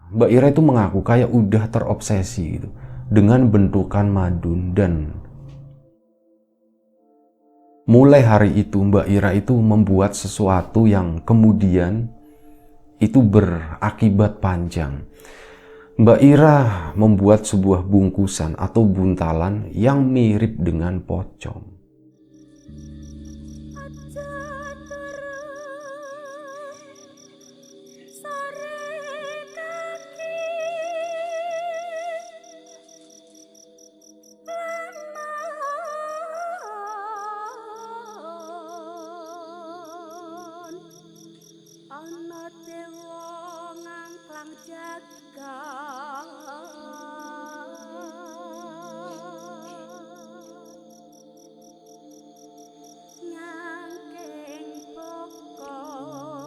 Mbak Ira itu mengaku kayak udah terobsesi gitu dengan bentukan madun, dan mulai hari itu Mbak Ira itu membuat sesuatu yang kemudian itu berakibat panjang. Mbak Ira membuat sebuah bungkusan atau buntalan yang mirip dengan pocong. Ana dewa ngangklang jagat nyangking bokor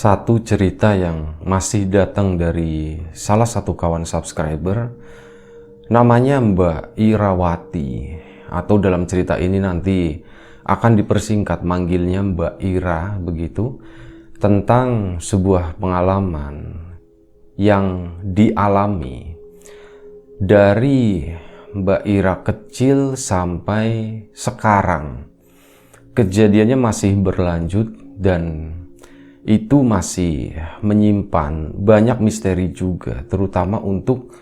Satu cerita yang masih datang dari salah satu kawan subscriber, namanya Mbak Irawati, atau dalam cerita ini nanti akan dipersingkat manggilnya Mbak Ira begitu, tentang sebuah pengalaman yang dialami dari Mbak Ira kecil sampai sekarang. Kejadiannya masih berlanjut dan itu masih menyimpan banyak misteri juga, terutama untuk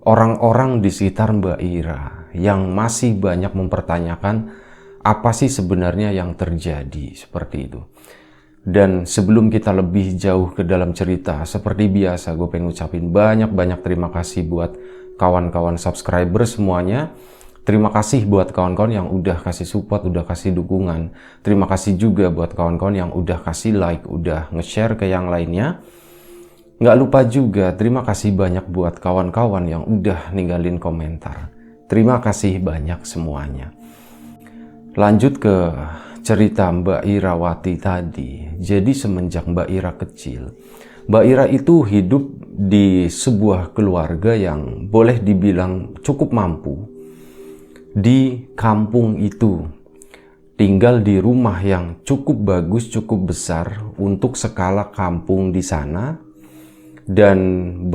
orang-orang di sekitar Mbak Ira yang masih banyak mempertanyakan apa sih sebenarnya yang terjadi seperti itu. Dan sebelum kita lebih jauh ke dalam cerita, seperti biasa gue pengen ucapin banyak-banyak terima kasih buat kawan-kawan subscriber semuanya. Terima kasih buat kawan-kawan yang udah kasih support, udah kasih dukungan. Terima kasih juga buat kawan-kawan yang udah kasih like, udah nge-share ke yang lainnya. Nggak lupa juga terima kasih banyak buat kawan-kawan yang udah ninggalin komentar. Terima kasih banyak semuanya. Lanjut ke cerita Mbak Irawati tadi. Jadi semenjak Mbak Ira kecil, Mbak Ira itu hidup di sebuah keluarga yang boleh dibilang cukup mampu. Di kampung itu, tinggal di rumah yang cukup bagus, cukup besar untuk skala kampung di sana, dan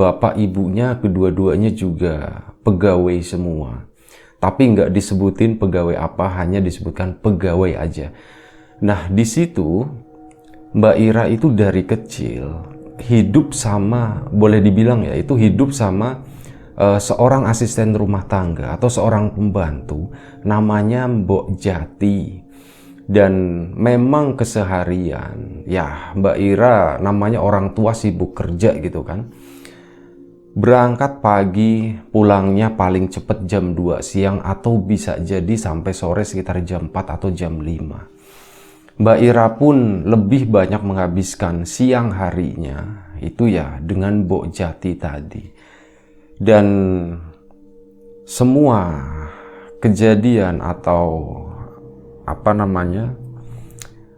bapak ibunya kedua-duanya juga pegawai semua. Tapi nggak disebutin pegawai apa, hanya disebutkan pegawai aja. Nah di situ Mbak Ira itu dari kecil hidup sama, boleh dibilang ya, itu hidup sama seorang asisten rumah tangga atau seorang pembantu namanya Mbok Jati. Dan memang keseharian ya Mbak Ira, namanya orang tua sibuk kerja gitu kan, berangkat pagi, pulangnya paling cepat jam 2 siang atau bisa jadi sampai sore sekitar jam 4 atau jam 5. Mbak Ira pun lebih banyak menghabiskan siang harinya itu ya dengan Mbok Jati tadi. Dan semua kejadian atau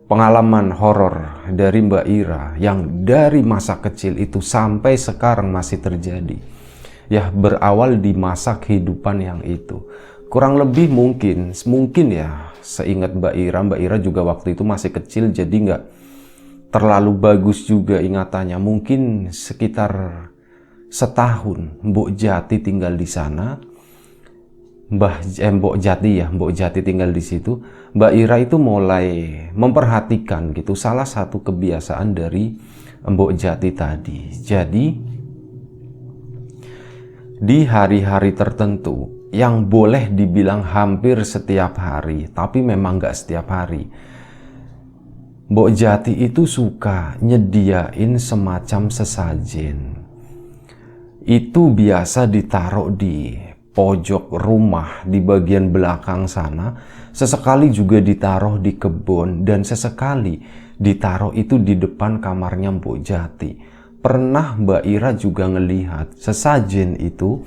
pengalaman horor dari Mbak Ira yang dari masa kecil itu sampai sekarang masih terjadi, ya berawal di masa kehidupan yang itu. Kurang lebih mungkin ya, seingat Mbak Ira juga waktu itu masih kecil, jadi nggak terlalu bagus juga ingatannya. Mungkin sekitar setahun Mbok Jati tinggal di sana. Mbok Jati tinggal di situ. Mbak Ira itu mulai memperhatikan gitu salah satu kebiasaan dari Mbok Jati tadi. Jadi di hari-hari tertentu yang boleh dibilang hampir setiap hari, tapi memang nggak setiap hari, Mbok Jati itu suka nyediain semacam sesajen. Itu biasa ditaruh di pojok rumah di bagian belakang sana, sesekali juga ditaruh di kebun, dan sesekali ditaruh itu di depan kamarnya Mbok Jati. Pernah Mbak Ira juga ngelihat sesajen itu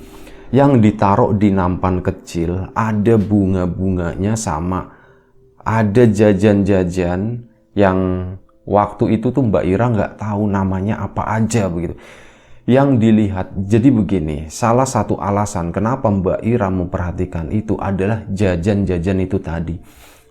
yang ditaruh di nampan kecil, ada bunga-bunganya sama ada jajan-jajan yang waktu itu tuh Mbak Ira nggak tahu namanya apa aja begitu. Yang dilihat, jadi begini, salah satu alasan kenapa Mbak Ira memperhatikan itu adalah jajan-jajan itu tadi.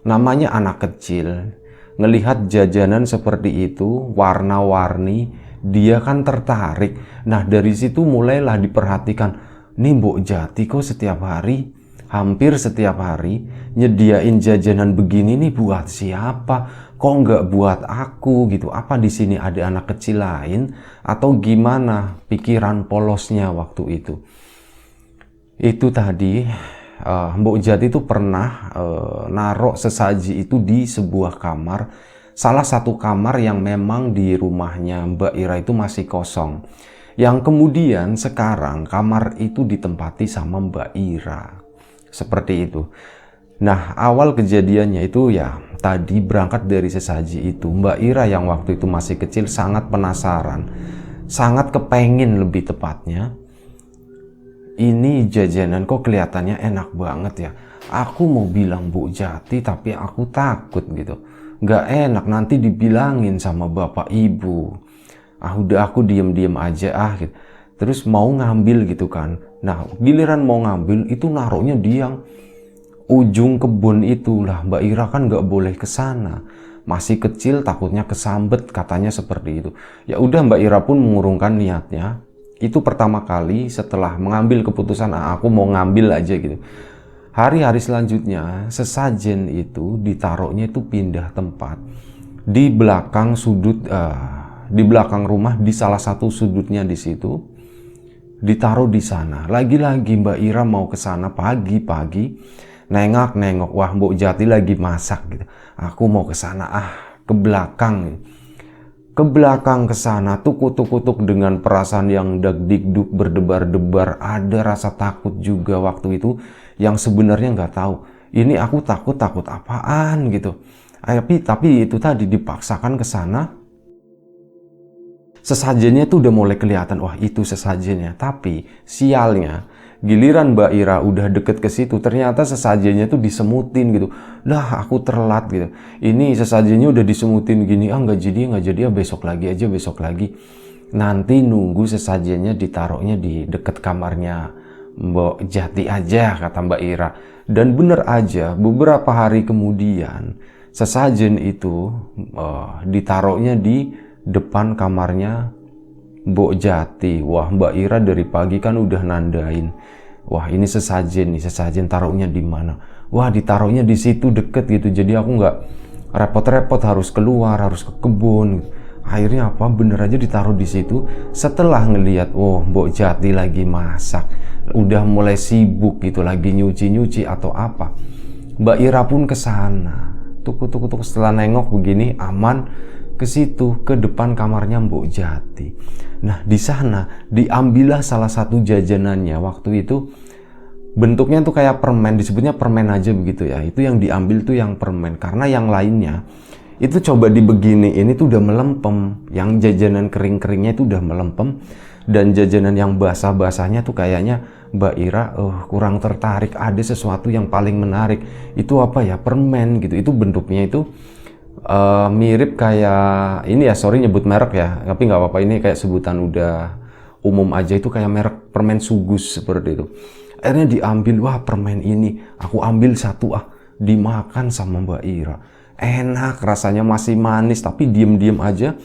Namanya anak kecil, ngelihat jajanan seperti itu, warna-warni, dia kan tertarik. Nah dari situ mulailah diperhatikan, nih Mbok Jati kok setiap hari, hampir setiap hari nyediain jajanan begini nih buat siapa? Kok nggak buat aku gitu? Apa di sini ada anak kecil lain atau gimana pikiran polosnya waktu itu? Itu tadi Mbok Jati itu pernah naruh sesaji itu di sebuah kamar, salah satu kamar yang memang di rumahnya Mbak Ira itu masih kosong. Yang kemudian sekarang kamar itu ditempati sama Mbak Ira. Seperti itu. Nah, awal kejadiannya itu ya tadi berangkat dari sesaji itu. Mbak Ira yang waktu itu masih kecil sangat penasaran, sangat kepengen lebih tepatnya. Ini jajanan kok kelihatannya enak banget ya. Aku mau bilang Bu Jati tapi aku takut gitu. Nggak enak nanti dibilangin sama bapak ibu. Udah aku diem-diem aja gitu. Terus mau ngambil gitu kan. Nah giliran mau ngambil itu naruhnya di yang ujung kebun itulah. Mbak Ira kan nggak boleh ke sana. Masih kecil takutnya kesambet katanya seperti itu. Ya udah Mbak Ira pun mengurungkan niatnya. Itu pertama kali setelah mengambil keputusan aku mau ngambil aja gitu. Hari-hari selanjutnya sesajen itu ditaruhnya itu pindah tempat di belakang sudut di belakang rumah, di salah satu sudutnya di situ ditaruh di sana. Lagi-lagi Mbak Ira mau ke sana pagi-pagi nengok-nengok, wah Mbok Jati lagi masak gitu. Aku mau ke sana ke belakang gitu. Ke belakang ke sana tuh kutuk-kutuk dengan perasaan yang dag-digduk berdebar-debar, ada rasa takut juga waktu itu yang sebenarnya nggak tahu ini aku takut apaan gitu. Tapi itu tadi dipaksakan ke sana. Sesajennya tuh udah mulai kelihatan, wah itu sesajennya. Tapi sialnya giliran Mbak Ira udah deket ke situ, ternyata sesajennya tuh disemutin gitu. Lah aku terlat gitu. Ini sesajennya udah disemutin gini, nggak jadi ya besok lagi aja, besok lagi. Nanti nunggu sesajennya ditaruhnya di deket kamarnya Mbok Jati aja, kata Mbak Ira. Dan bener aja, beberapa hari kemudian sesajen itu ditaruhnya di depan kamarnya Mbok Jati. Wah Mbak Ira dari pagi kan udah nandain, wah ini sesajen nih, sesajen taruhnya di mana? Wah ditaruhnya di situ deket gitu, jadi aku nggak repot-repot harus keluar, harus ke kebun. Akhirnya apa, bener aja ditaruh di situ. Setelah ngelihat, oh Mbok Jati lagi masak, udah mulai sibuk gitu, lagi nyuci-nyuci atau apa, Mbak Ira pun ke sana. Tuk. Setelah nengok begini aman, ke situ, ke depan kamarnya Mbok Jati. Nah di sana diambillah salah satu jajanannya. Waktu itu bentuknya tuh kayak permen, disebutnya permen aja begitu ya. Itu yang diambil tuh yang permen, karena yang lainnya itu coba dibeginiin itu udah melempem. Yang jajanan kering-keringnya itu udah melempem, dan jajanan yang basah-basahnya tuh kayaknya Mbak Ira kurang tertarik. Ada sesuatu yang paling menarik. Itu apa ya, permen gitu. Itu bentuknya itu mirip kayak ini ya, sorry nyebut merek ya, tapi nggak apa-apa, ini kayak sebutan udah umum aja. Itu kayak merek permen Sugus seperti itu. Akhirnya diambil, wah permen ini aku ambil satu, dimakan sama Mbak Ira. Enak rasanya, masih manis, tapi diem-diem aja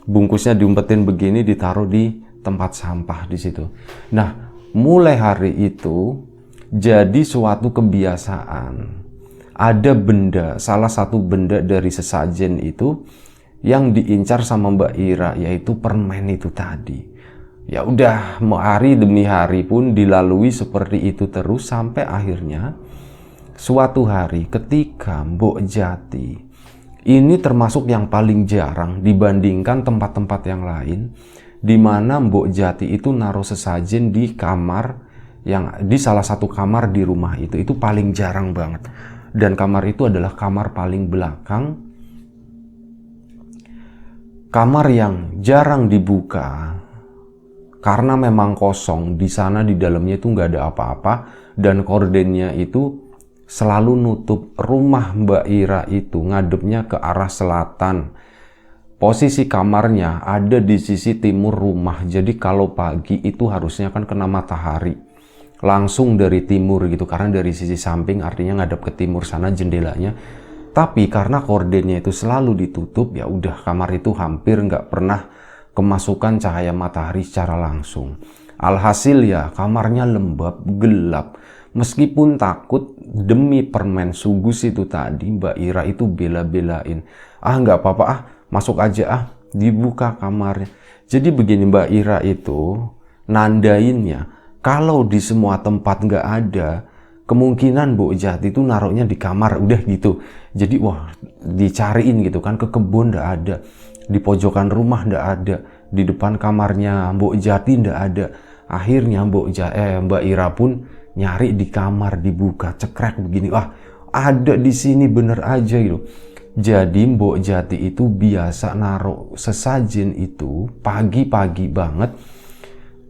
bungkusnya diumpetin begini, ditaruh di tempat sampah di situ. Nah mulai hari itu jadi suatu kebiasaan. Ada benda, salah satu benda dari sesajen itu yang diincar sama Mbak Ira, yaitu permen itu tadi. Ya udah, hari demi hari pun dilalui seperti itu terus, sampai akhirnya suatu hari ketika Mbok Jati, ini termasuk yang paling jarang dibandingkan tempat-tempat yang lain, di mana Mbok Jati itu naruh sesajen di kamar, yang di salah satu kamar di rumah itu paling jarang banget. Dan kamar itu adalah kamar paling belakang, kamar yang jarang dibuka karena memang kosong. Di sana di dalamnya itu nggak ada apa-apa, dan kordennya itu selalu nutup rumah Mbak Ira itu ngadepnya ke arah selatan. Posisi kamarnya ada di sisi timur rumah. Jadi kalau pagi itu harusnya kan kena matahari. Langsung dari timur gitu. Karena dari sisi samping artinya ngadep ke timur sana jendelanya. Tapi karena kordennya itu selalu ditutup, ya udah kamar itu hampir nggak pernah kemasukan cahaya matahari secara langsung. Alhasil ya kamarnya lembab, gelap. Meskipun takut demi permen sugus itu tadi, Mbak Ira itu bela-belain. Ah nggak apa-apa ah, masuk aja dibuka kamarnya. Jadi begini Mbak Ira itu nandainnya, kalau di semua tempat nggak ada, kemungkinan Mbok Jati itu naruhnya di kamar, udah gitu. Jadi wah dicariin gitu kan, ke kebun nggak ada, di pojokan rumah nggak ada, di depan kamarnya Mbok Jati nggak ada. Akhirnya Mbak Ira pun nyari di kamar, dibuka cekrek begini, wah ada di sini bener aja gitu. Jadi Mbok Jati itu biasa naruh sesajen itu pagi-pagi banget,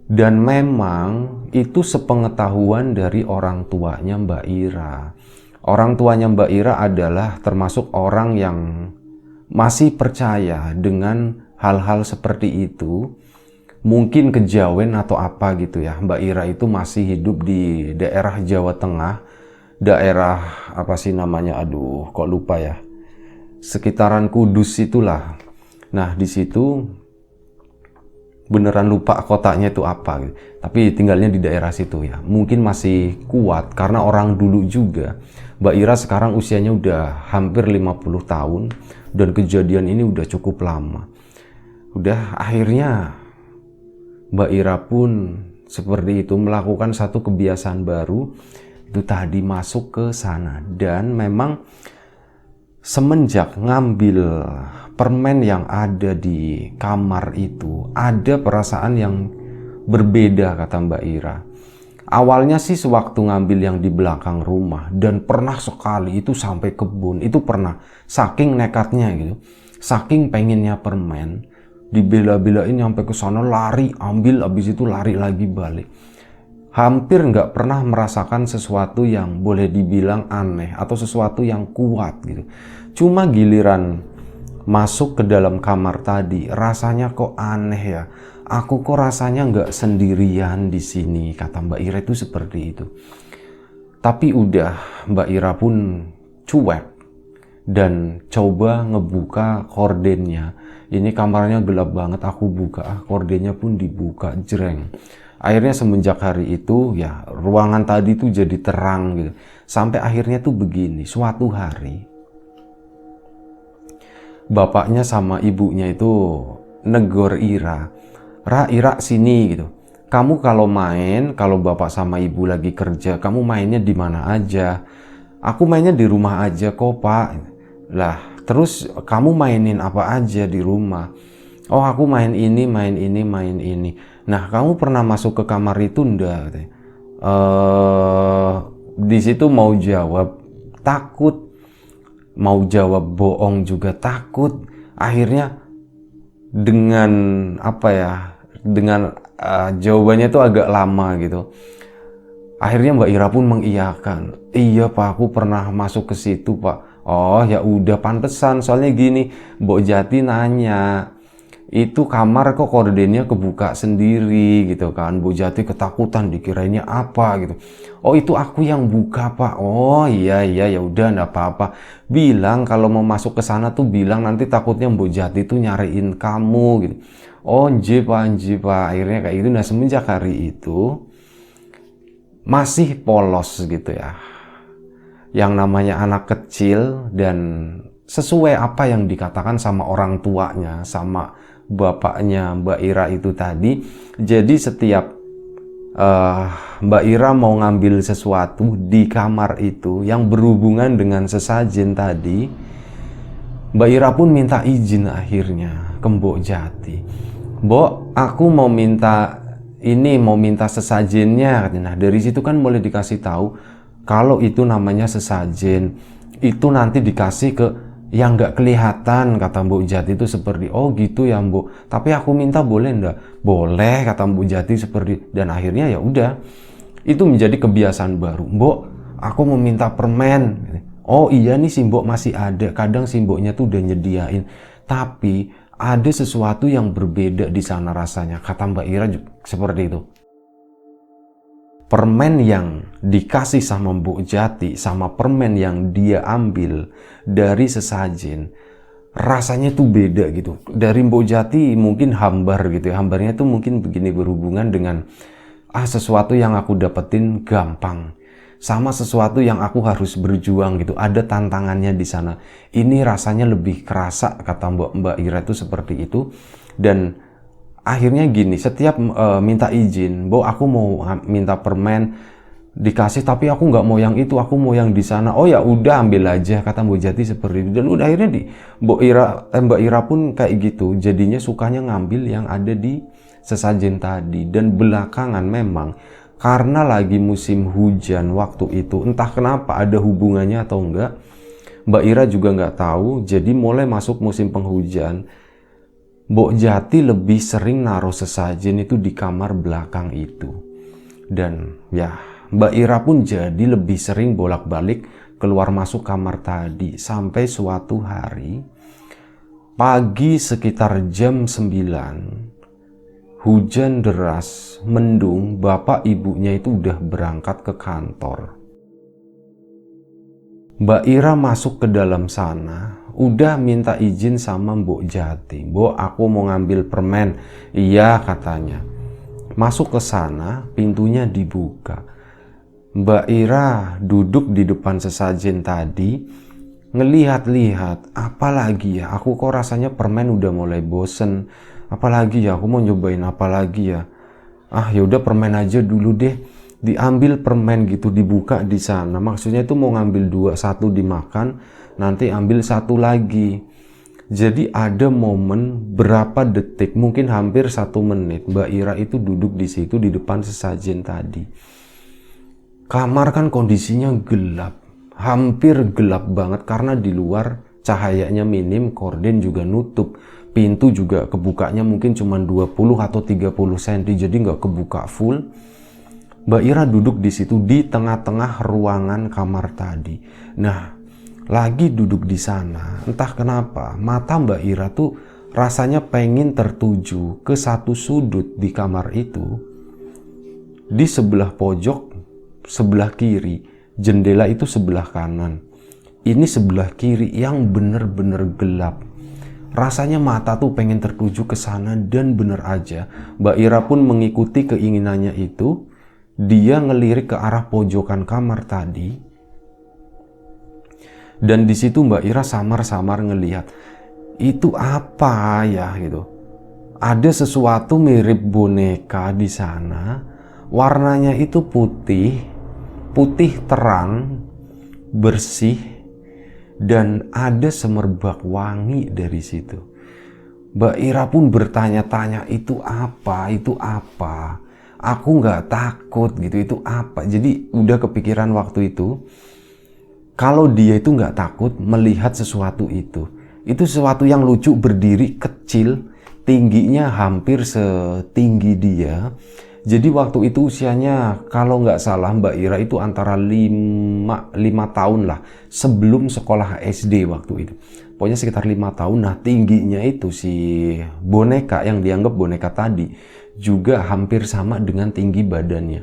dan memang itu sepengetahuan dari orang tuanya Mbak Ira. Orang tuanya Mbak Ira adalah termasuk orang yang masih percaya dengan hal-hal seperti itu. Mungkin kejawen atau apa gitu ya. Mbak Ira itu masih hidup di daerah Jawa Tengah, daerah apa sih namanya, aduh kok lupa ya, sekitaran Kudus itulah. Nah di situ beneran lupa kotanya itu apa gitu. Tapi tinggalnya di daerah situ ya. Mungkin masih kuat karena orang dulu juga. Mbak Ira sekarang usianya udah hampir 50 tahun dan kejadian ini udah cukup lama. Udah akhirnya Mbak Ira pun seperti itu melakukan satu kebiasaan baru, itu tadi masuk ke sana. Dan memang semenjak ngambil permen yang ada di kamar itu, ada perasaan yang berbeda kata Mbak Ira. Awalnya sih sewaktu ngambil yang di belakang rumah, dan pernah sekali itu sampai kebun, itu pernah, saking nekatnya gitu, saking pengennya permen, dibela-belain sampai ke sana, lari ambil, habis itu lari lagi balik. Hampir nggak pernah merasakan sesuatu yang boleh dibilang aneh atau sesuatu yang kuat gitu. Cuma giliran masuk ke dalam kamar tadi, rasanya kok aneh ya. Aku kok rasanya nggak sendirian di sini, kata Mbak Ira itu seperti itu. Tapi udah, Mbak Ira pun cuek dan coba ngebuka kordennya. Ini kamarnya gelap banget, aku buka, kordennya pun dibuka, jreng. Akhirnya semenjak hari itu ya ruangan tadi tuh jadi terang gitu. Sampai akhirnya tuh begini, suatu hari bapaknya sama ibunya itu negor Ira. Ira sini gitu. Kamu kalau main, kalau bapak sama ibu lagi kerja, kamu mainnya di mana aja? Aku mainnya di rumah aja kok pak. Lah terus kamu mainin apa aja di rumah? Oh aku main ini, main ini, main ini. Nah kamu pernah masuk ke kamar itu enggak? Di situ mau jawab takut, mau jawab bohong juga takut. Akhirnya dengan apa ya? Dengan jawabannya itu agak lama gitu. Akhirnya Mbak Ira pun mengiyakan. Iya pak, aku pernah masuk ke situ pak. Oh ya udah pantesan, soalnya gini, Mbok Jati nanya, itu kamar kok kordennya kebuka sendiri gitu kan. Mbok Jati ketakutan, dikirainnya apa gitu. Oh itu aku yang buka pak. Oh iya ya udah enggak apa-apa. Bilang kalau mau masuk ke sana tuh bilang, nanti takutnya Mbok Jati tuh nyariin kamu gitu. Oh nje pak. Akhirnya kayak gitu. Nah semenjak hari itu masih polos gitu ya, yang namanya anak kecil, dan sesuai apa yang dikatakan sama orang tuanya, sama bapaknya Mbak Ira itu tadi. Jadi setiap Mbak Ira mau ngambil sesuatu di kamar itu yang berhubungan dengan sesajen tadi, Mbak Ira pun minta izin akhirnya ke Mbok Jati. Mbok, aku mau minta ini, mau minta sesajennya. Nah dari situ kan boleh dikasih tahu kalau itu namanya sesajen, itu nanti dikasih ke yang nggak kelihatan, kata Mbok Jati itu seperti, oh gitu ya Mbok, tapi aku minta boleh ndak? Boleh, kata Mbok Jati seperti. Dan akhirnya ya udah, itu menjadi kebiasaan baru. Mbok, aku mau minta permen. Oh iya nih Simbok masih ada, kadang Simboknya tuh udah nyediain. Tapi ada sesuatu yang berbeda di sana rasanya, kata Mbak Ira seperti itu. Permen yang dikasih sama Mbok Jati sama permen yang dia ambil dari sesajen, rasanya tuh beda gitu. Dari Mbok Jati mungkin hambar gitu ya. Hambarnya tuh mungkin begini, berhubungan dengan sesuatu yang aku dapetin gampang. Sama sesuatu yang aku harus berjuang gitu. Ada tantangannya di sana. Ini rasanya lebih kerasa, kata Mbak Ira itu seperti itu. Dan akhirnya gini, setiap minta izin, Mbok aku mau minta permen, dikasih, tapi aku nggak mau yang itu, aku mau yang di sana. Oh ya udah ambil aja, kata Mbok Jati seperti itu. Dan udah akhirnya Mbak Ira pun kayak gitu. Jadinya sukanya ngambil yang ada di sesajen tadi. Dan belakangan memang karena lagi musim hujan waktu itu, entah kenapa ada hubungannya atau enggak, Mbak Ira juga nggak tahu. Jadi mulai masuk musim penghujan, Mbok Jati lebih sering naruh sesajen itu di kamar belakang itu. Dan ya Mbak Ira pun jadi lebih sering bolak-balik keluar masuk kamar tadi. Sampai suatu hari pagi sekitar jam 9, hujan deras, mendung, bapak ibunya itu udah berangkat ke kantor. Mbak Ira masuk ke dalam sana, udah minta izin sama Mbok Jati. Mbok, aku mau ngambil permen. Iya, katanya. Masuk ke sana, pintunya dibuka. Mbak Ira duduk di depan sesajen tadi, ngelihat-lihat, apalagi ya, aku kok rasanya permen udah mulai bosen. Apalagi ya, aku mau nyobain apa lagi ya. Yaudah permen aja dulu deh. Diambil permen gitu, dibuka di sana. Maksudnya itu mau ngambil 2, 1 dimakan, nanti ambil 1 lagi. Jadi ada momen berapa detik, mungkin hampir 1 menit, Mbak Ira itu duduk di situ di depan sesajen tadi. Kamar kan kondisinya gelap, hampir gelap banget karena di luar cahayanya minim, korden juga nutup. Pintu juga kebukanya mungkin cuma 20 atau 30 cm, jadi nggak kebuka full. Mbak Ira duduk di situ di tengah-tengah ruangan kamar tadi. Nah, lagi duduk di sana, entah kenapa mata Mbak Ira tuh rasanya pengen tertuju ke satu sudut di kamar itu. Di sebelah pojok, sebelah kiri, jendela itu sebelah kanan. Ini sebelah kiri yang bener-bener gelap. Rasanya mata tuh pengen tertuju ke sana dan bener aja, Mbak Ira pun mengikuti keinginannya itu. Dia ngelirik ke arah pojokan kamar tadi. Dan di situ Mbak Ira samar-samar ngelihat, itu apa ya gitu. Ada sesuatu mirip boneka di sana. Warnanya itu putih, putih terang, bersih, dan ada semerbak wangi dari situ. Mbak Ira pun bertanya-tanya, itu apa? Itu apa? Aku nggak takut gitu, itu apa? Jadi udah kepikiran waktu itu, kalau dia itu nggak takut melihat sesuatu itu sesuatu yang lucu, berdiri kecil, tingginya hampir setinggi dia. Jadi waktu itu usianya kalau nggak salah Mbak Ira itu antara 5 tahun lah, sebelum sekolah SD waktu itu. Pokoknya sekitar 5 tahun. Nah, tingginya itu si boneka yang dianggap boneka tadi juga hampir sama dengan tinggi badannya.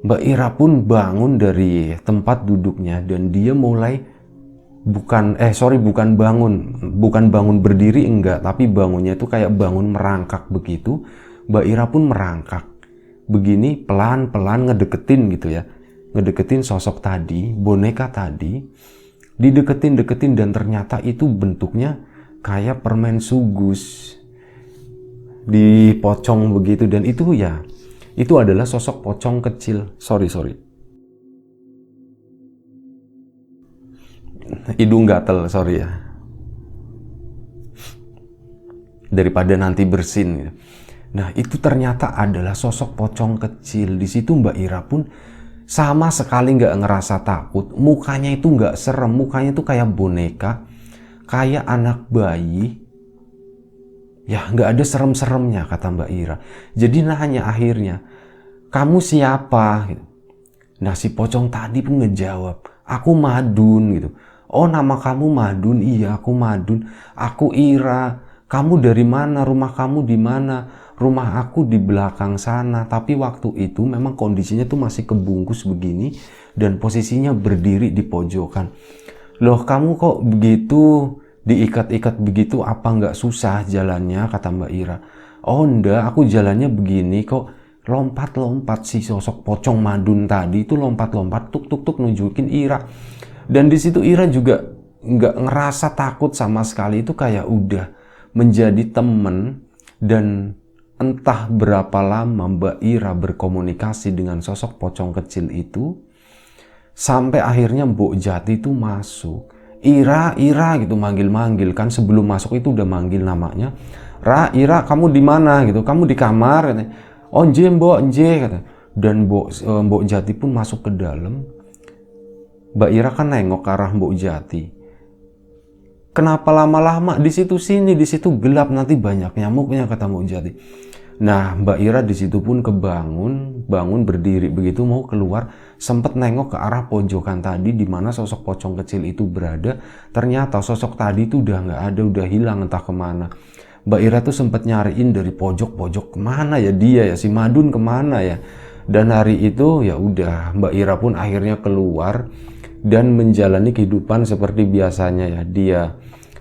Mbak Ira pun bangun dari tempat duduknya dan dia mulai bukan bangun berdiri, enggak, tapi bangunnya itu kayak bangun merangkak begitu. Mbak Ira pun merangkak begini, pelan-pelan ngedeketin gitu ya, ngedeketin sosok tadi, boneka tadi, dideketin dan ternyata itu bentuknya kayak permen sugus dipocong begitu. Dan itu ya, itu adalah sosok pocong kecil. Sorry hidung gatel, sorry ya, daripada nanti bersin gitu. Nah, itu ternyata adalah sosok pocong kecil. Di situ Mbak Ira pun sama sekali nggak ngerasa takut. Mukanya itu nggak serem, mukanya itu kayak boneka, kayak anak bayi. Ya, nggak ada serem-seremnya, kata Mbak Ira. Jadi nanya akhirnya, kamu siapa? Nah si pocong tadi pun ngejawab, aku Madun gitu. Oh nama kamu Madun? Iya aku Madun. Aku Ira. Kamu dari mana? Rumah kamu di mana? Rumah aku di belakang sana. Tapi waktu itu memang kondisinya tuh masih kebungkus begini dan posisinya berdiri di pojokan. Loh kamu kok begitu diikat-ikat begitu, apa nggak susah jalannya, kata Mbak Ira. Oh enggak, aku jalannya begini kok. Lompat-lompat si sosok pocong Madun tadi itu lompat-lompat tuk tuk tuk nunjukin Ira. Dan di situ Ira juga nggak ngerasa takut sama sekali, itu kayak udah menjadi temen. Dan entah berapa lama Mbak Ira berkomunikasi dengan sosok pocong kecil itu, sampai akhirnya Mbok Jati itu masuk. Ira, Ira gitu, manggil-manggil kan, sebelum masuk itu udah manggil namanya. Ira, kamu di mana gitu? Kamu di kamar katanya. Oh, nje Mbok, nje kata. Dan Mbok Jati pun masuk ke dalam. Mbak Ira kan nengok ke arah Mbok Jati. Kenapa lama-lama di situ sini, di situ gelap, nanti banyak nyamuknya, kata Mbok Jati. Nah, Mbak Ira di situ pun bangun berdiri begitu mau keluar, sempat nengok ke arah pojokan tadi di mana sosok pocong kecil itu berada. Ternyata sosok tadi itu udah nggak ada, udah hilang entah kemana. Mbak Ira tuh sempat nyariin dari pojok-pojok, kemana ya dia ya, si Madun kemana ya. Dan hari itu ya udah, Mbak Ira pun akhirnya keluar dan menjalani kehidupan seperti biasanya ya. Dia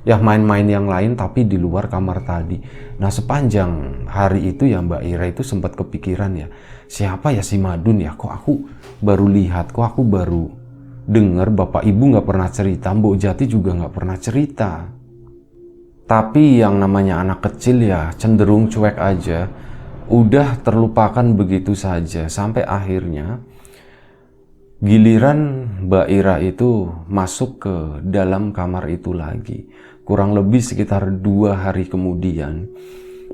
ya main-main yang lain tapi di luar kamar tadi. Nah sepanjang hari itu ya Mbak Ira itu sempat kepikiran ya, siapa ya si Madun ya, kok aku baru lihat, kok aku baru dengar, bapak ibu nggak pernah cerita, Mbok Jati juga nggak pernah cerita. Tapi yang namanya anak kecil ya cenderung cuek aja, udah terlupakan begitu saja. Sampai akhirnya giliran Mbak Ira itu masuk ke dalam kamar itu lagi. Kurang lebih sekitar 2 hari kemudian,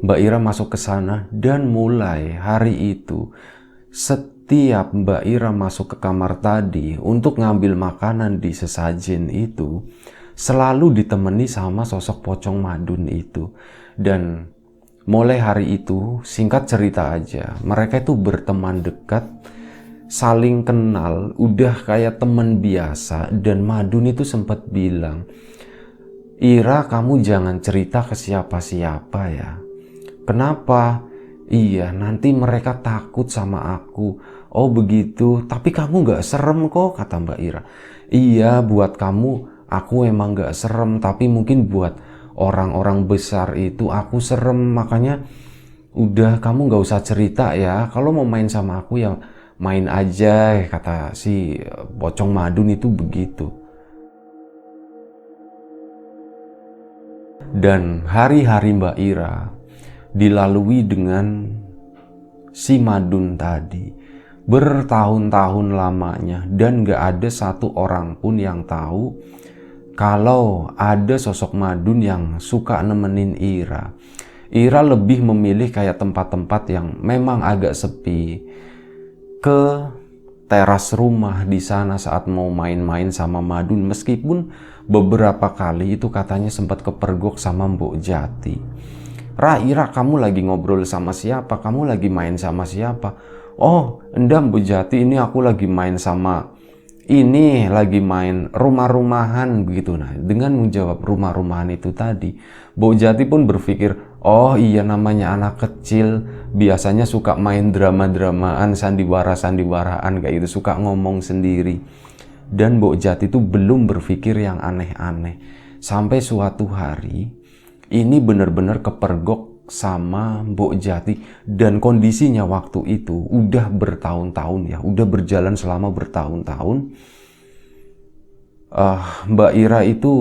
Mbak Ira masuk ke sana dan mulai hari itu, setiap Mbak Ira masuk ke kamar tadi untuk ngambil makanan di sesajen itu, selalu ditemani sama sosok pocong Madun itu. Dan mulai hari itu, singkat cerita aja, mereka itu berteman dekat, saling kenal, udah kayak teman biasa. Dan Madun itu sempat bilang, Ira kamu jangan cerita ke siapa-siapa ya. Kenapa? Iya nanti mereka takut sama aku. Oh begitu, tapi kamu gak serem kok, kata Mbak Ira. Iya buat kamu aku emang gak serem, tapi mungkin buat orang-orang besar itu aku serem. Makanya udah kamu gak usah cerita ya, kalau mau main sama aku ya main aja, kata si pocong Madun itu begitu. Dan hari-hari Mbak Ira dilalui dengan si Madun tadi bertahun-tahun lamanya, dan gak ada satu orang pun yang tahu kalau ada sosok Madun yang suka nemenin Ira. Ira lebih memilih kayak tempat-tempat yang memang agak sepi, ke teras rumah di sana saat mau main-main sama Madun, meskipun beberapa kali itu katanya sempat kepergok sama Mbok Jati. Ira kamu lagi ngobrol sama siapa? Kamu lagi main sama siapa? Oh enggak Mbok Jati, ini aku lagi main sama ini, lagi main rumah-rumahan begitu. Nah dengan menjawab rumah-rumahan itu tadi, Mbok Jati pun berpikir, oh iya namanya anak kecil biasanya suka main drama-dramaan, sandiwara-sandiwaraan kayak gitu, suka ngomong sendiri. Dan Mbok Jati itu belum berpikir yang aneh-aneh. Sampai suatu hari ini benar-benar kepergok sama Mbok Jati. Dan kondisinya waktu itu udah bertahun-tahun ya, udah berjalan selama bertahun-tahun. Mbak Ira itu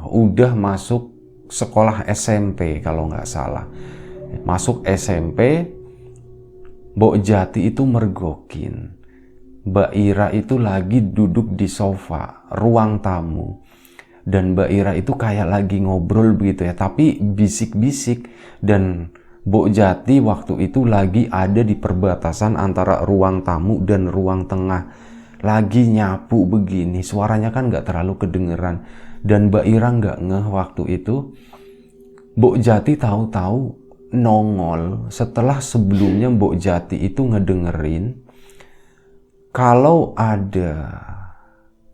udah masuk sekolah SMP kalau nggak salah. Masuk SMP, Mbok Jati itu mergokin. Mbak Ira itu lagi duduk di sofa ruang tamu. Dan Mbak Ira itu kayak lagi ngobrol begitu ya, tapi bisik-bisik. Dan Mbok Jati waktu itu lagi ada di perbatasan antara ruang tamu dan ruang tengah. Lagi nyapu begini, suaranya kan gak terlalu kedengeran. Dan Mbak Ira gak ngeh waktu itu. Mbok Jati tahu-tahu nongol setelah sebelumnya Mbok Jati itu ngedengerin kalau ada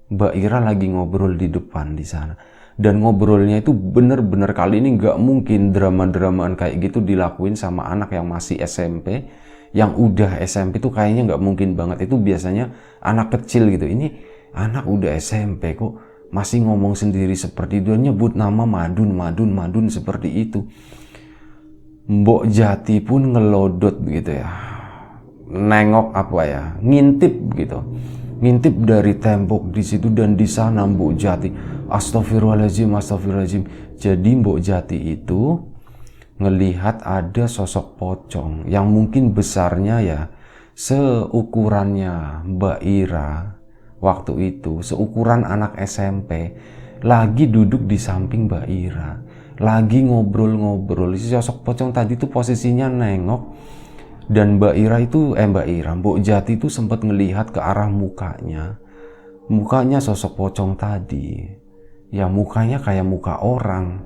Mbak Ira lagi ngobrol di depan di sana, dan ngobrolnya itu bener-bener kali ini nggak mungkin drama-dramaan kayak gitu dilakuin sama anak yang masih SMP. Yang udah SMP tuh kayaknya nggak mungkin banget. Itu biasanya anak kecil gitu. Ini anak udah SMP kok masih ngomong sendiri seperti itu, nyebut nama Madun seperti itu. Mbok Jati pun ngelodot gitu ya, nengok ngintip gitu, ngintip dari tembok di situ, dan di sana Mbok Jati, astagfirullahaladzim. Jadi Mbok Jati itu ngelihat ada sosok pocong yang mungkin besarnya ya seukurannya Mbak Ira waktu itu, seukuran anak SMP, lagi duduk di samping Mbak Ira, lagi ngobrol-ngobrol. Si sosok pocong tadi tuh posisinya nengok, dan Mbok Jati itu sempat ngelihat ke arah mukanya sosok pocong tadi. Ya mukanya kayak muka orang,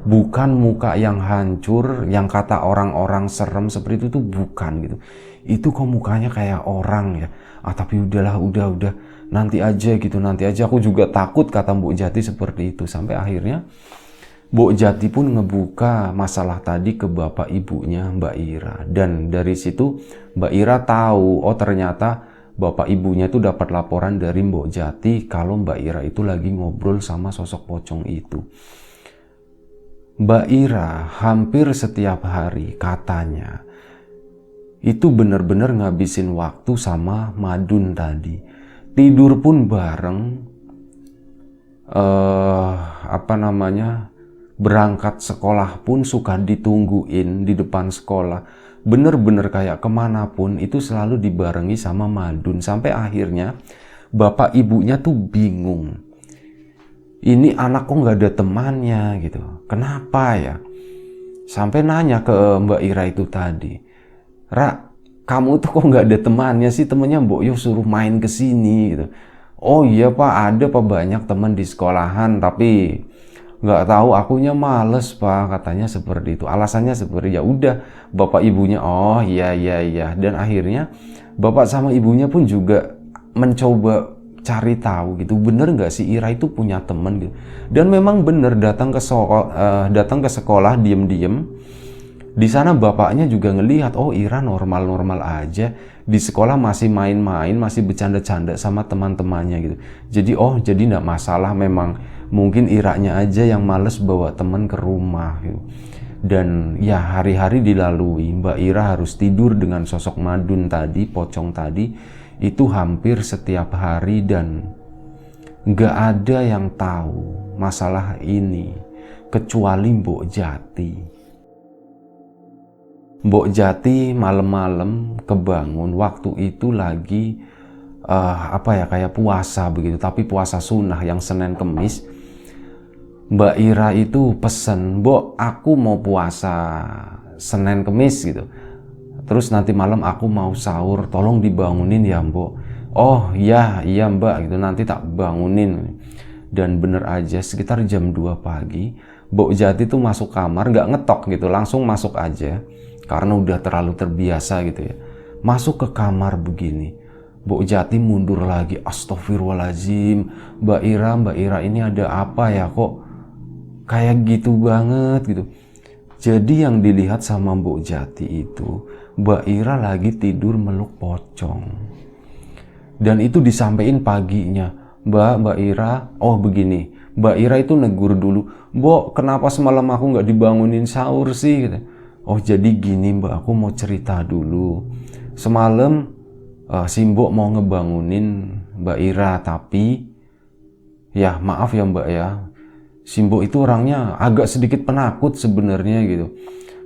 bukan muka yang hancur, yang kata orang-orang serem seperti itu tuh bukan gitu. Itu kok mukanya kayak orang ya. Tapi udahlah, udah nanti aja gitu, nanti aja, aku juga takut, kata Mbok Jati seperti itu. Sampai akhirnya Mbok Jati pun ngebuka masalah tadi ke bapak ibunya Mbak Ira, dan dari situ Mbak Ira tahu, oh ternyata bapak ibunya itu dapat laporan dari Mbok Jati kalau Mbak Ira itu lagi ngobrol sama sosok pocong itu. Mbak Ira hampir setiap hari katanya itu benar-benar ngabisin waktu sama Madun tadi. Tidur pun bareng, berangkat sekolah pun suka ditungguin di depan sekolah. Bener-bener kayak kemanapun itu selalu dibarengi sama Madun. Sampai akhirnya bapak ibunya tuh bingung. Ini anak kok nggak ada temannya gitu. Kenapa ya? Sampai nanya ke Mbak Ira itu tadi, Ra, kamu tuh kok nggak ada temannya sih? Temennya Mbok Yo suruh main ke sini gitu. Oh iya Pak, ada Pak, banyak teman di sekolahan, tapi nggak tahu, akunya males Pak, katanya seperti itu. Alasannya seperti, ya udah, bapak ibunya oh iya. Dan akhirnya bapak sama ibunya pun juga mencoba cari tahu gitu, bener nggak sih Ira itu punya temen gitu. Dan memang bener, datang ke sekolah diem-diem. Di sana bapaknya juga ngelihat, oh Ira normal-normal aja, di sekolah masih main-main, masih bercanda-canda sama teman-temannya gitu. Jadi nggak masalah, memang mungkin Iranya aja yang males bawa teman ke rumah gitu. Dan ya hari-hari dilalui, Mbak Ira harus tidur dengan sosok Madun tadi, pocong tadi, itu hampir setiap hari, dan nggak ada yang tahu masalah ini kecuali Mbok Jati. Mbok Jati malam-malam kebangun, waktu itu lagi kayak puasa begitu, tapi puasa sunnah yang Senin Kemis. Mbak Ira itu pesen, Mbok, aku mau puasa Senin Kemis gitu, terus nanti malam aku mau sahur, tolong dibangunin ya Mbok. Oh iya Mbak gitu, nanti tak bangunin. Dan bener aja sekitar jam 2 pagi Mbok Jati tuh masuk kamar, gak ngetok gitu, langsung masuk aja karena udah terlalu terbiasa gitu ya. Masuk ke kamar begini, Mbok Jati mundur lagi, astagfirullahaladzim, Mbak Ira ini ada apa ya, kok kayak gitu banget gitu. Jadi yang dilihat sama Mbok Jati itu, Mbak Ira lagi tidur meluk pocong. Dan itu disampaikan paginya, Mbak Ira, oh begini, Mbak Ira itu negur dulu, Mbok, kenapa semalam aku nggak dibangunin sahur sih? Gitu. Oh jadi gini Mbak, aku mau cerita dulu. Semalam si Mbok mau ngebangunin Mbak Ira, tapi ya maaf ya Mbak ya, si Mbok itu orangnya agak sedikit penakut sebenarnya gitu.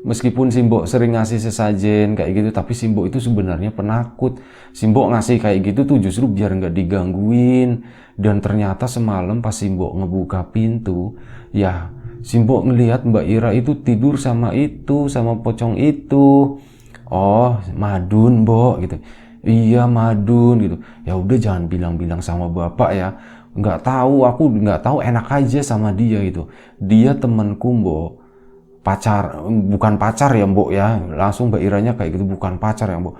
Meskipun si Mbok sering ngasih sesajen kayak gitu, tapi si Mbok itu sebenarnya penakut. Si Mbok ngasih kayak gitu tuh justru biar nggak digangguin. Dan ternyata semalam pas si Mbok ngebuka pintu, ya si Mbok ngelihat Mbak Ira itu tidur sama pocong itu. Oh Madun Mbok gitu. Iya Madun gitu. Ya udah jangan bilang-bilang sama bapak ya. Aku nggak tahu, enak aja sama dia gitu. Dia temanku Mbok. Bukan pacar ya Mbok ya, langsung Mbak Iranya kayak gitu, bukan pacar ya Mbok.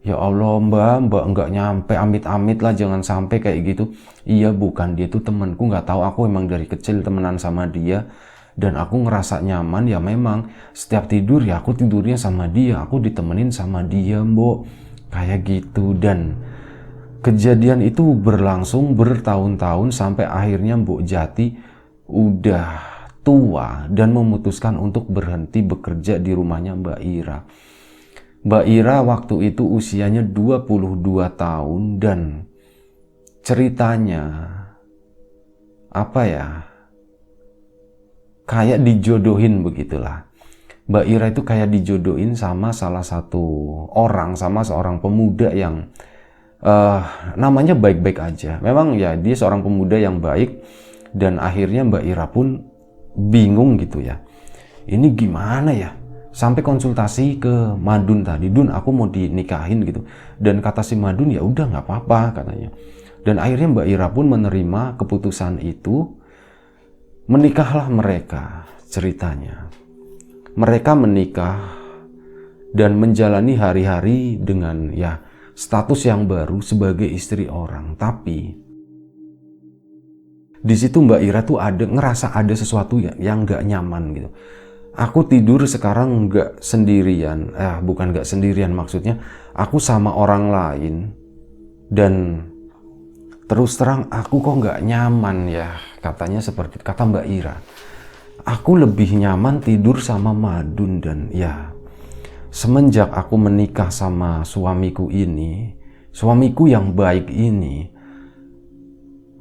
Ya Allah mbak nggak nyampe, amit-amit lah jangan sampai kayak gitu. Iya bukan, dia tuh temanku, nggak tahu aku emang dari kecil temenan sama dia. Dan aku ngerasa nyaman ya memang setiap tidur ya aku tidurnya sama dia, aku ditemenin sama dia mbok. Kayak gitu. Dan kejadian itu berlangsung bertahun-tahun sampai akhirnya Mbok Jati udah tua dan memutuskan untuk berhenti bekerja di rumahnya Mbak Ira. Mbak Ira waktu itu usianya 22 tahun dan ceritanya apa ya, kayak dijodohin begitulah. Mbak Ira itu kayak dijodohin sama salah satu orang, sama seorang pemuda yang namanya baik-baik aja. Memang ya dia seorang pemuda yang baik dan akhirnya Mbak Ira pun bingung gitu ya. Ini gimana ya? Sampai konsultasi ke Madun tadi, Dun aku mau dinikahin gitu. Dan kata si Madun ya udah nggak apa-apa katanya. Dan akhirnya Mbak Ira pun menerima keputusan itu. Menikahlah mereka ceritanya. Mereka menikah dan menjalani hari-hari dengan ya status yang baru sebagai istri orang. Tapi di situ Mbak Ira tuh ngerasa ada sesuatu yang nggak nyaman gitu. Aku tidur sekarang nggak sendirian, bukan nggak sendirian maksudnya, aku sama orang lain dan terus terang aku kok nggak nyaman ya, katanya seperti kata Mbak Ira. Aku lebih nyaman tidur sama Madun dan ya semenjak aku menikah sama suamiku ini, suamiku yang baik ini,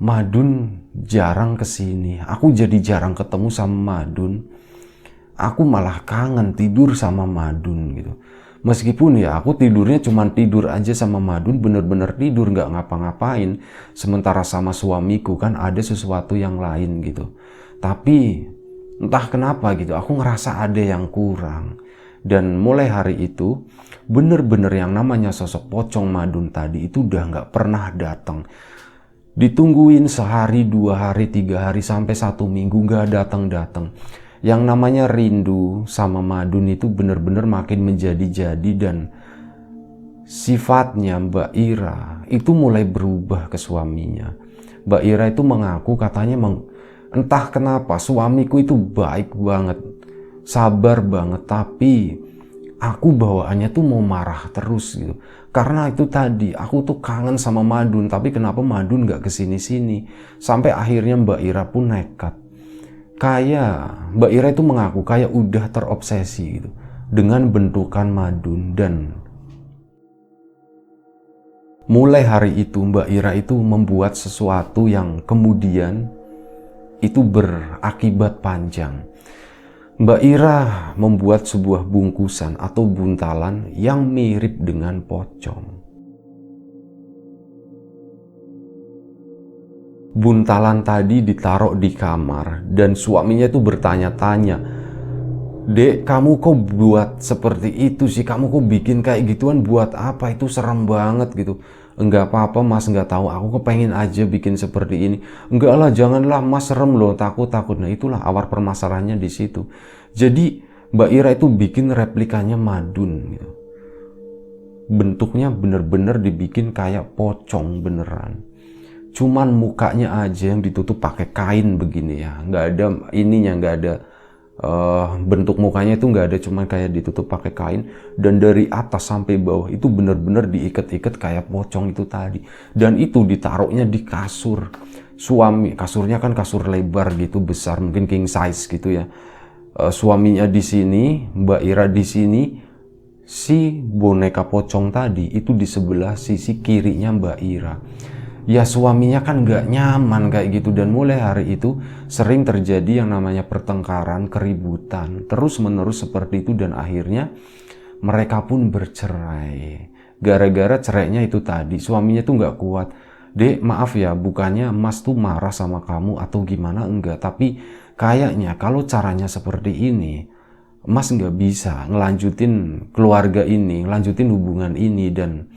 Madun jarang kesini. Aku jadi jarang ketemu sama Madun. Aku malah kangen tidur sama Madun gitu. Meskipun ya aku tidurnya cuma tidur aja sama Madun, bener-bener tidur nggak ngapa-ngapain. Sementara sama suamiku kan ada sesuatu yang lain gitu. Tapi entah kenapa gitu, aku ngerasa ada yang kurang. Dan mulai hari itu bener-bener yang namanya sosok pocong Madun tadi itu udah nggak pernah datang. Ditungguin sehari, 2 hari, 3 hari, sampai 1 minggu nggak datang-datang. Yang namanya rindu sama Madun itu benar-benar makin menjadi-jadi dan sifatnya Mbak Ira itu mulai berubah ke suaminya. Mbak Ira itu mengaku katanya entah kenapa suamiku itu baik banget, sabar banget, tapi aku bawaannya tuh mau marah terus gitu. Karena itu tadi aku tuh kangen sama Madun, tapi kenapa Madun gak kesini-sini? Sampai akhirnya Mbak Ira pun nekat. Kayak Mbak Ira itu mengaku kayak udah terobsesi gitu dengan bentukan Madun. Dan mulai hari itu Mbak Ira itu membuat sesuatu yang kemudian itu berakibat panjang. Mbak Ira membuat sebuah bungkusan atau buntalan yang mirip dengan pocong. Buntalan tadi ditaruh di kamar dan suaminya itu bertanya-tanya, Dek, kamu kok buat seperti itu sih? Kamu kok bikin kayak gituan buat apa? Itu serem banget gitu. Enggak apa-apa mas, enggak tahu. Aku kepengen aja bikin seperti ini. Enggak lah, janganlah mas, serem loh, takut-takut. Nah itulah awal permasalahannya di situ. Jadi Mbak Ira itu bikin replikanya Madun gitu. Bentuknya bener-bener dibikin kayak pocong beneran. Cuman mukanya aja yang ditutup pakai kain begini ya, nggak ada ininya, nggak ada bentuk mukanya itu nggak ada, cuman kayak ditutup pakai kain. Dan dari atas sampai bawah itu bener-bener diikat-ikat kayak pocong itu tadi. Dan itu ditaruhnya di kasur suami. Kasurnya kan kasur lebar gitu, besar, mungkin king size gitu ya. Suaminya di sini, Mbak Ira di sini, si boneka pocong tadi itu di sebelah sisi kirinya Mbak Ira. Ya suaminya kan gak nyaman kayak gitu. Dan mulai hari itu sering terjadi yang namanya pertengkaran, keributan, terus menerus seperti itu. Dan akhirnya mereka pun bercerai. Gara-gara cerainya itu tadi, suaminya tuh gak kuat. Dek maaf ya, bukannya mas tuh marah sama kamu atau gimana, enggak. Tapi kayaknya kalau caranya seperti ini, mas gak bisa ngelanjutin keluarga ini, ngelanjutin hubungan ini. Dan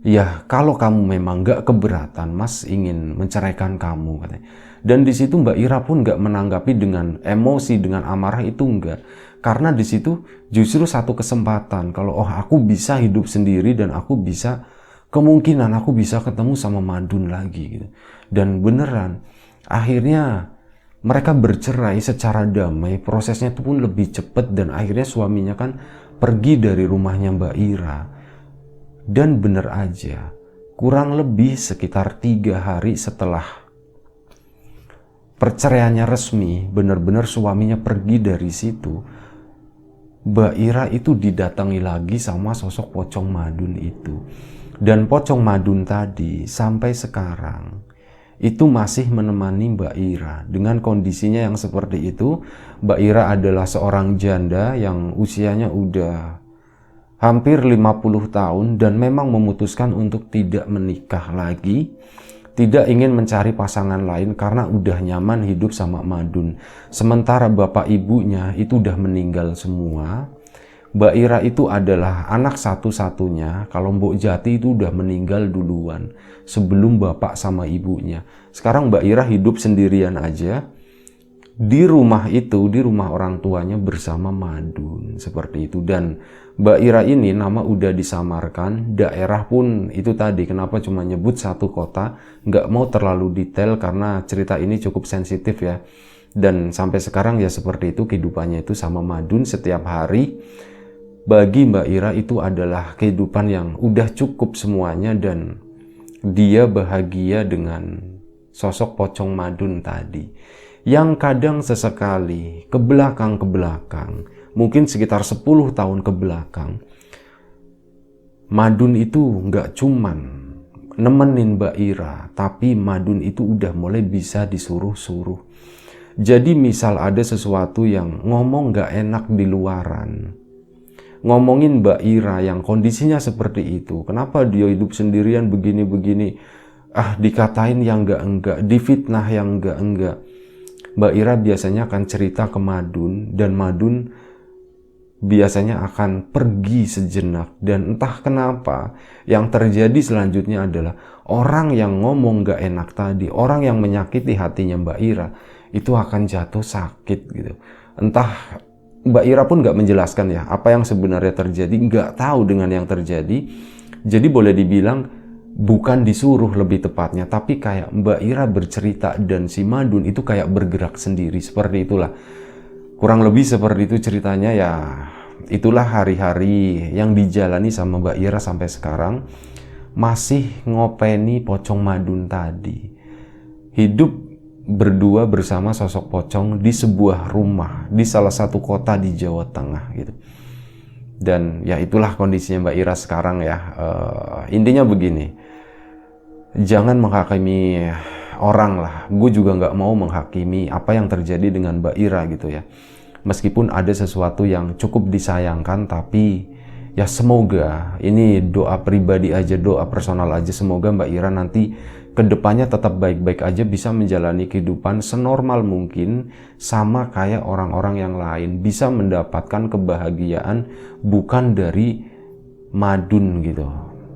Ya kalau kamu memang gak keberatan, Mas ingin menceraikan kamu katanya. Dan di situ Mbak Ira pun gak menanggapi dengan emosi, dengan amarah, itu enggak. Karena di situ justru satu kesempatan kalau aku bisa hidup sendiri dan aku bisa, kemungkinan aku bisa ketemu sama Madun lagi gitu. Dan beneran akhirnya mereka bercerai secara damai, prosesnya itu pun lebih cepat dan akhirnya suaminya kan pergi dari rumahnya Mbak Ira. Dan bener aja, kurang lebih sekitar 3 hari setelah perceraiannya resmi, bener-bener suaminya pergi dari situ, Mbak Ira itu didatangi lagi sama sosok Pocong Madun itu. Dan Pocong Madun tadi sampai sekarang itu masih menemani Mbak Ira. Dengan kondisinya yang seperti itu, Mbak Ira adalah seorang janda yang usianya udah hampir 50 tahun dan memang memutuskan untuk tidak menikah lagi, tidak ingin mencari pasangan lain karena udah nyaman hidup sama Madun. Sementara bapak ibunya itu udah meninggal semua. Mbak Ira itu adalah anak satu-satunya, kalau Mbok Jati itu udah meninggal duluan sebelum bapak sama ibunya. Sekarang Mbak Ira hidup sendirian aja di rumah itu, di rumah orang tuanya bersama Madun seperti itu. Dan Mbak Ira ini nama udah disamarkan, daerah pun itu tadi kenapa cuma nyebut satu kota, nggak mau terlalu detail karena cerita ini cukup sensitif ya. Dan sampai sekarang ya seperti itu kehidupannya itu sama Madun setiap hari. Bagi Mbak Ira itu adalah kehidupan yang udah cukup semuanya dan dia bahagia dengan sosok Pocong Madun tadi. Yang kadang sesekali ke belakang, mungkin sekitar 10 tahun ke belakang, Madun itu nggak cuman nemenin Mbak Ira, tapi Madun itu udah mulai bisa disuruh-suruh. Jadi misal ada sesuatu yang ngomong nggak enak di luaran, ngomongin Mbak Ira yang kondisinya seperti itu, kenapa dia hidup sendirian begini-begini, dikatain yang enggak, difitnah yang enggak. Mbak Ira biasanya akan cerita ke Madun dan Madun biasanya akan pergi sejenak. Dan entah kenapa yang terjadi selanjutnya adalah orang yang ngomong gak enak tadi, orang yang menyakiti hatinya Mbak Ira itu akan jatuh sakit gitu. Entah, Mbak Ira pun gak menjelaskan ya apa yang sebenarnya terjadi, gak tahu dengan yang terjadi. Jadi boleh dibilang bukan disuruh lebih tepatnya, tapi kayak Mbak Ira bercerita dan si Madun itu kayak bergerak sendiri, seperti itulah. Kurang lebih seperti itu ceritanya ya. Itulah hari-hari yang dijalani sama Mbak Ira sampai sekarang. Masih ngopeni Pocong Madun tadi. Hidup berdua bersama sosok Pocong di sebuah rumah, di salah satu kota di Jawa Tengah gitu. Dan ya itulah kondisinya Mbak Ira sekarang ya. Intinya begini, jangan menghakimi orang lah. Gue juga nggak mau menghakimi apa yang terjadi dengan Mbak Ira gitu ya. Meskipun ada sesuatu yang cukup disayangkan, tapi ya semoga, ini doa pribadi aja, doa personal aja, semoga Mbak Ira nanti kedepannya tetap baik-baik aja, bisa menjalani kehidupan senormal mungkin sama kayak orang-orang yang lain, bisa mendapatkan kebahagiaan bukan dari Madun gitu,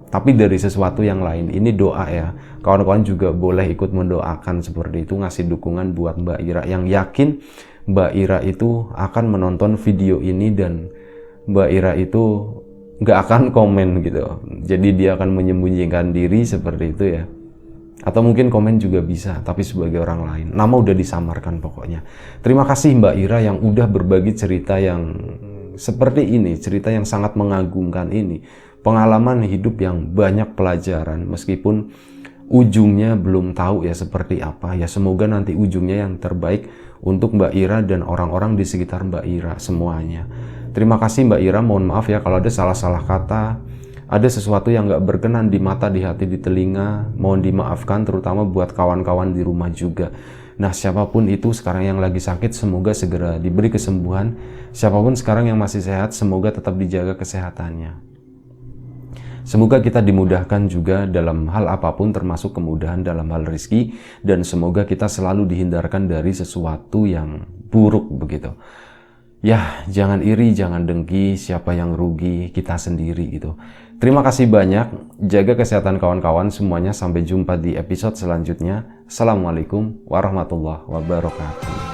tapi dari sesuatu yang lain. Ini doa ya, kawan-kawan juga boleh ikut mendoakan seperti itu, ngasih dukungan buat Mbak Ira, yang yakin Mbak Ira itu akan menonton video ini dan Mbak Ira itu nggak akan komen gitu, jadi dia akan menyembunyikan diri seperti itu ya. Atau mungkin komen juga bisa, tapi sebagai orang lain. Nama udah disamarkan pokoknya. Terima kasih Mbak Ira yang udah berbagi cerita yang seperti ini, cerita yang sangat mengagumkan ini. Pengalaman hidup yang banyak pelajaran, meskipun ujungnya belum tahu ya seperti apa. Ya semoga nanti ujungnya yang terbaik untuk Mbak Ira dan orang-orang di sekitar Mbak Ira semuanya. Terima kasih Mbak Ira, mohon maaf ya kalau ada salah-salah kata, ada sesuatu yang gak berkenan di mata, di hati, di telinga, mohon dimaafkan, terutama buat kawan-kawan di rumah juga. Nah, siapapun itu sekarang yang lagi sakit, semoga segera diberi kesembuhan. Siapapun sekarang yang masih sehat, semoga tetap dijaga kesehatannya. Semoga kita dimudahkan juga dalam hal apapun, termasuk kemudahan dalam hal rezeki, dan semoga kita selalu dihindarkan dari sesuatu yang buruk begitu. Ya, jangan iri, jangan dengki, siapa yang rugi, kita sendiri gitu. Terima kasih banyak, jaga kesehatan kawan-kawan semuanya, sampai jumpa di episode selanjutnya. Assalamualaikum warahmatullahi wabarakatuh.